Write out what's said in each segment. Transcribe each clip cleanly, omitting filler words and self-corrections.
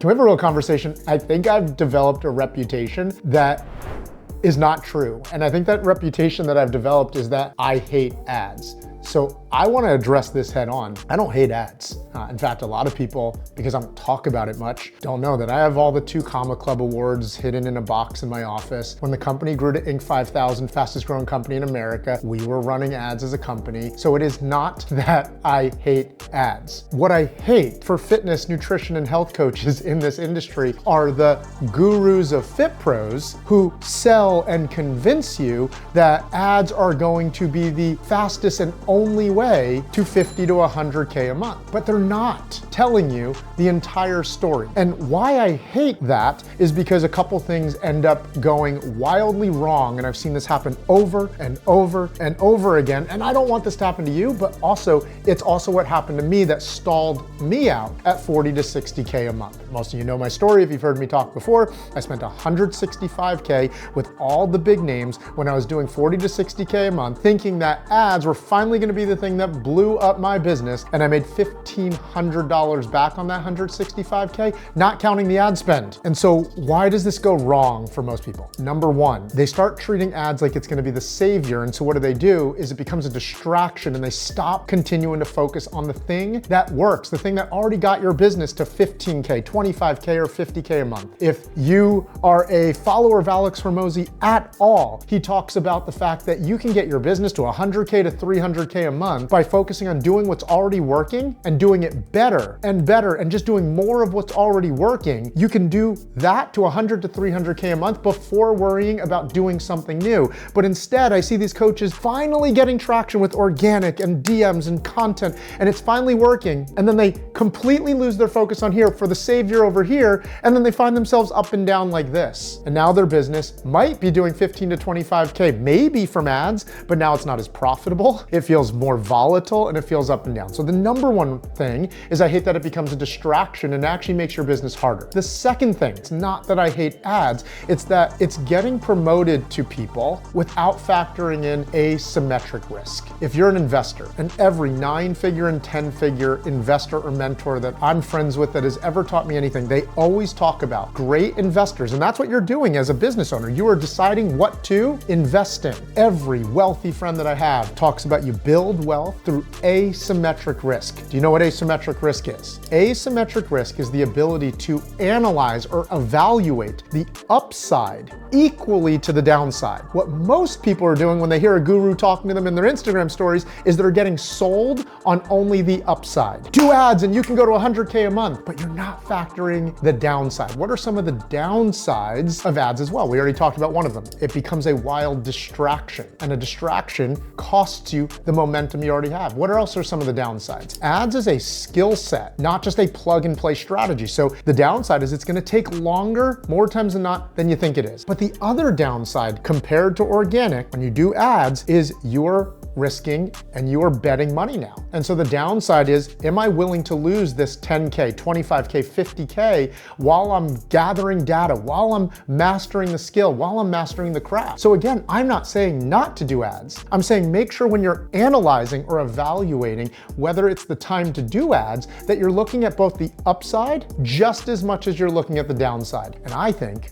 Can we have a real conversation? I think I've developed a reputation that is not true. And I think that reputation that I've developed is that I hate ads. So I want to address this head on. I don't hate ads. In fact, a lot of people, because I don't talk about it much, don't know that I have all the 2 Comma Club awards hidden in a box in my office. When the company grew to Inc. 5000, fastest growing company in America, we were running ads as a company. So it is not that I hate ads. What I hate for fitness, nutrition, and health coaches in this industry are the gurus of Fit Pros who sell and convince you that ads are going to be the fastest and only way to 50 to 100K a month. But they're not telling you the entire story. And why I hate that is because a couple things end up going wildly wrong. And I've seen this happen over and over and over again. And I don't want this to happen to you, but also it's also what happened to me that stalled me out at 40 to 60K a month. Most of you know my story if you've heard me talk before. I spent 165K with all the big names when I was doing 40 to 60K a month, thinking that ads were finally going to be the thing that blew up my business. And I made $1,500 back on that 165K, not counting the ad spend. And so why does this go wrong for most people? Number one, they start treating ads like it's going to be the savior. And so what do is it becomes a distraction and they stop continuing to focus on the thing that works, the thing that already got your business to 15K, 25K, or 50K a month. If you are a follower of Alex Hormozi at all, he talks about the fact that you can get your business to 100K to 300K a month by focusing on doing what's already working and doing it better and just doing more of what's already working. You can do that to 100 to 300K a month before worrying about doing something new. But instead, I see these coaches finally getting traction with organic and DMs and content, and it's finally working. And then they completely lose their focus on here for the savior over here. And then they find themselves up and down like this. And now their business might be doing 15 to 25K, maybe from ads, but now it's not as profitable. It feels more volatile and it feels up and down. So the number one thing is I hate that it becomes a distraction and actually makes your business harder. The second thing, it's not that I hate ads, it's that it's getting promoted to people without factoring in asymmetric risk. If you're an investor, and every 9-figure and 10-figure investor or mentor that I'm friends with that has ever taught me anything, they always talk about great investors. And that's what you're doing as a business owner. You are deciding what to invest in. Every wealthy friend that I have talks about you build wealth through asymmetric risk. Do you know what asymmetric risk is? Asymmetric risk is the ability to analyze or evaluate the upside equally to the downside. What most people are doing when they hear a guru talking to them in their Instagram stories is they're getting sold on only the upside. Do ads and you can go to 100K a month, but you're not factoring the downside. What are some of the downsides of ads as well? We already talked about one of them. It becomes a wild distraction, and a distraction costs you the momentum you already have. What else are some of the downsides? Ads is a skill set, not just a plug and play strategy. So the downside is it's going to take longer, more times than not, than you think it is. But the other downside compared to organic, when you do ads, is you're risking and you're betting money now. And so the downside is, am I willing to lose this 10K, 25K, 50K while I'm gathering data, while I'm mastering the skill, while I'm mastering the craft? So again, I'm not saying not to do ads. I'm saying make sure when you're analyzing or evaluating whether it's the time to do ads, that you're looking at both the upside just as much as you're looking at the downside. And I think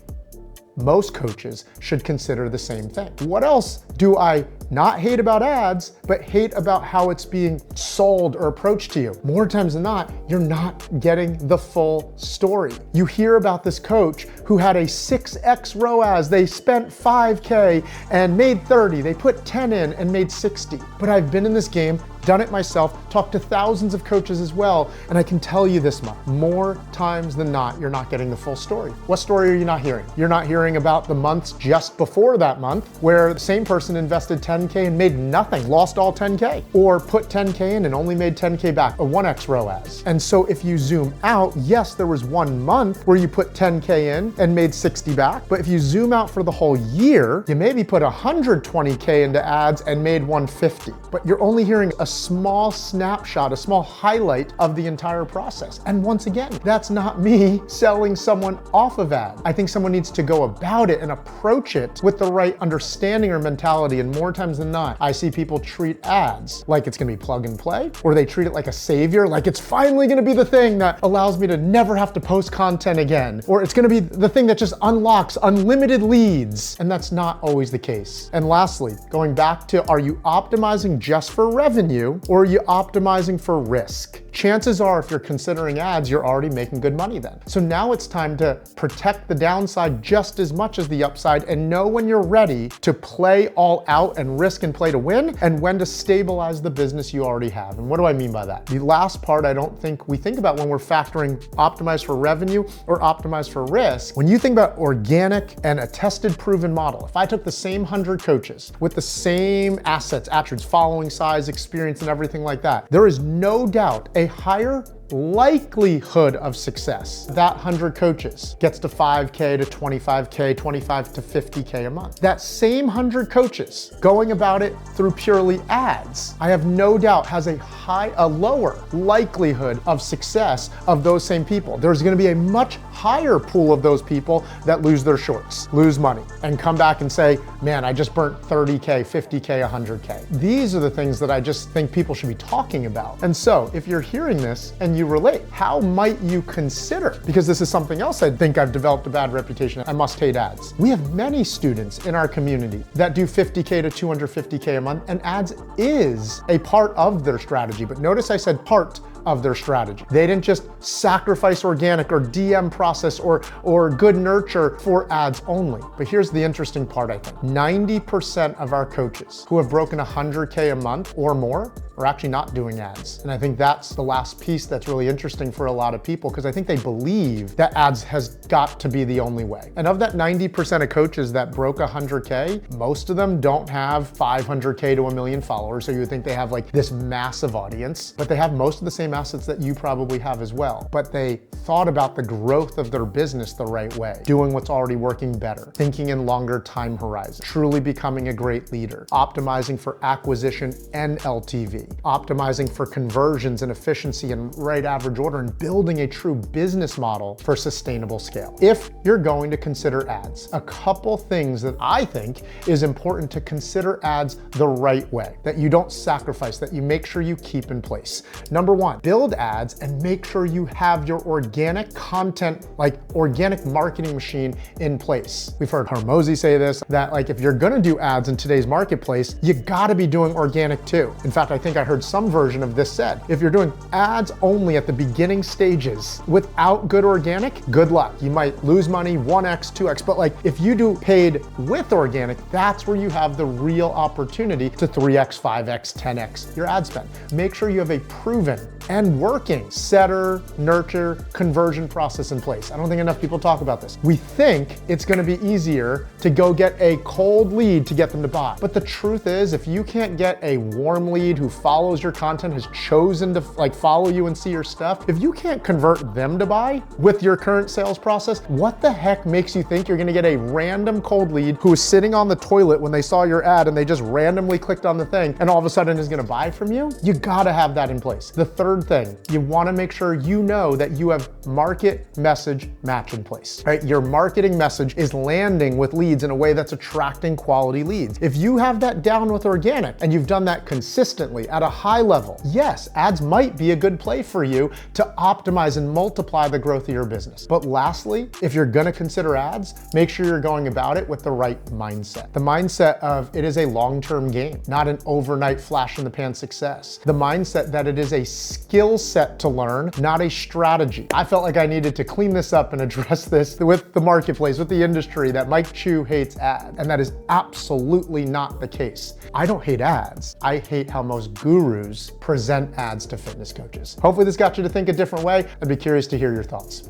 most coaches should consider the same thing. What else do I not hate about ads, but hate about how it's being sold or approached to you? More times than not, you're not getting the full story. You hear about this coach who had a 6x ROAS. They spent 5K and made 30. They put 10 in and made 60. But I've been in this game, done it myself, talked to thousands of coaches as well, and I can tell you this much, more times than not, you're not getting the full story. What story are you not hearing? You're not hearing about the months just before that month where the same person invested 10K and made nothing, lost all 10K, or put 10K in and only made 10K back, a 1x ROAS. And so if you zoom out, yes, there was 1 month where you put 10K in and made 60 back, but if you zoom out for the whole year, you maybe put 120K into ads and made 150, but you're only hearing a small snapshot, a small highlight of the entire process. And once again, that's not me selling someone off of ad. I think someone needs to go about it and approach it with the right understanding or mentality. And more times than not, I see people treat ads like it's gonna be plug and play, or they treat it like a savior, like it's finally gonna be the thing that allows me to never have to post content again, or it's gonna be the thing that just unlocks unlimited leads. And that's not always the case. And lastly, going back to, are you optimizing just for revenue, or are you optimizing for risk? Chances are, if you're considering ads, you're already making good money then. So now it's time to protect the downside just as much as the upside, and know when you're ready to play all out and risk and play to win, and when to stabilize the business you already have. And what do I mean by that? The last part I don't think we think about when we're factoring optimize for revenue or optimize for risk. When you think about organic and a tested, proven model, if I took the same 100 coaches with the same assets, attributes, following, size, experience, and everything like that, there is no doubt a higher likelihood of success. That 100 coaches gets to 5K to 25K, 25 to 50K a month. That same 100 coaches going about it through purely ads, I have no doubt has a lower likelihood of success of those same people. There's gonna be a much higher pool of those people that lose their shorts, lose money, and come back and say, man, I just burnt 30K, 50K, 100K. These are the things that I just think people should be talking about. And so if you're hearing this and you relate, how might you consider, because this is something else I think I've developed a bad reputation, I must hate ads. We have many students in our community that do 50K to 250K a month, and ads is a part of their strategy. But notice I said part of their strategy. They didn't just sacrifice organic or DM process or good nurture for ads only. But here's the interesting part, I think. 90% of our coaches who have broken 100K a month or more are actually not doing ads. And I think that's the last piece that's really interesting for a lot of people, because I think they believe that ads has got to be the only way. And of that 90% of coaches that broke 100K, most of them don't have 500K to 1 million followers. So you would think they have like this massive audience, but they have most of the same assets that you probably have as well. But they thought about the growth of their business the right way, doing what's already working better, thinking in longer time horizons, truly becoming a great leader, optimizing for acquisition and LTV, optimizing for conversions and efficiency and right average order, and building a true business model for sustainable scale. If you're going to consider ads, a couple things that I think is important to consider ads the right way, that you don't sacrifice, that you make sure you keep in place. Number one, build ads and make sure you have your organic content, like organic marketing machine in place. We've heard Hormozi say this, that like if you're gonna do ads in today's marketplace, you gotta be doing organic too. In fact, I think I heard some version of this said, if you're doing ads only at the beginning stages without good organic, good luck. You might lose money 1x, 2x, but like if you do paid with organic, that's where you have the real opportunity to 3x, 5x, 10x your ad spend. Make sure you have a proven and working setter, nurture, conversion process in place. I don't think enough people talk about this. We think it's gonna be easier to go get a cold lead to get them to buy. But the truth is, if you can't get a warm lead who follows your content, has chosen to like follow you and see your stuff, if you can't convert them to buy with your current sales process, what the heck makes you think you're gonna get a random cold lead who is sitting on the toilet when they saw your ad and they just randomly clicked on the thing and all of a sudden is gonna buy from you? You gotta have that in place. The third thing, you wanna make sure you know that you have market message match in place, right? Your marketing message is landing with leads in a way that's attracting quality leads. If you have that down with organic and you've done that consistently at a high level, yes, ads might be a good play for you to optimize and multiply the growth of your business. But lastly, if you're gonna consider ads, make sure you're going about it with the right mindset. The mindset of it is a long-term game, not an overnight flash in the pan success. The mindset that it is a skill set to learn, not a strategy. I felt like I needed to clean this up and address this with the marketplace, with the industry, that Mike Chu hates ads. And that is absolutely not the case. I don't hate ads. I hate how most gurus present ads to fitness coaches. Hopefully this got you to think a different way. I'd be curious to hear your thoughts.